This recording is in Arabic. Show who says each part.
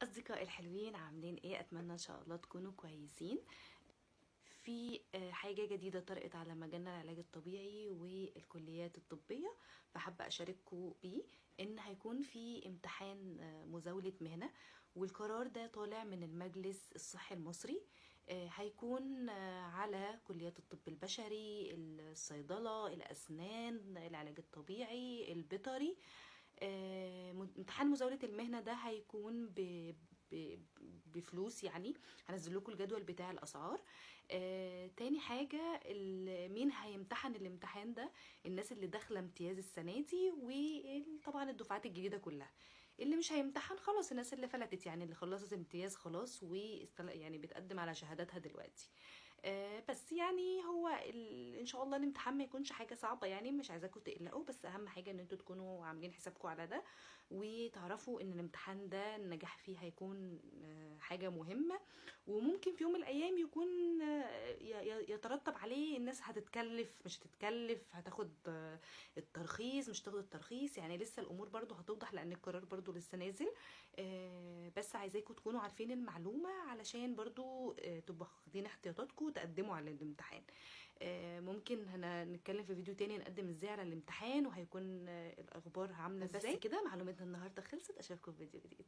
Speaker 1: أصدقائي الحلوين، عاملين ايه؟ أتمنى إن شاء الله تكونوا كويسين. في حاجة جديدة طرقت على مجالنا العلاج الطبيعي والكليات الطبية، فحابة أشارككم بيه. إن هيكون في امتحان مزاولة مهنة، والقرار ده طالع من المجلس الصحي المصري. هيكون على كليات الطب البشري، الصيدلة، الأسنان، العلاج الطبيعي، البيطري. امتحان مزاولة المهنة ده هيكون بفلوس يعني. هنزل لكم الجدول بتاع الأسعار. تاني حاجة، مين هيمتحن الامتحان ده؟ الناس اللي داخلة امتياز السنة دي، وطبعا الدفعات الجديدة كلها. اللي مش هيمتحن خلاص الناس اللي فلتت، يعني اللي خلصت امتياز خلاص يعني بتقدم على شهاداتها دلوقتي. بس يعني هو ان شاء الله الامتحان ما يكونش حاجه صعبه، يعني مش عايزاكم تقلقوا، بس اهم حاجه ان انتوا تكونوا عاملين حسابكم على ده، وتعرفوا ان الامتحان ده النجاح فيه هيكون حاجه مهمه. وممكن في يوم من الايام يكون يترتب عليه الناس هتتكلف مش هتتكلف، هتاخد الترخيص مش تاخد الترخيص، يعني لسه الامور برضو هتوضح لان القرار برضو لسه نازل. بس عايزاكم تكونوا عارفين المعلومة علشان برضو تبقوا واخدين احتياطاتكم وتقدموا على الامتحان. ممكن نتكلم في فيديو تاني نقدم ازاي على الامتحان، وهيكون الاخبار عاملة ازاي. بس كده معلوماتنا النهاردة خلصت، اشوفكم في فيديو جديد.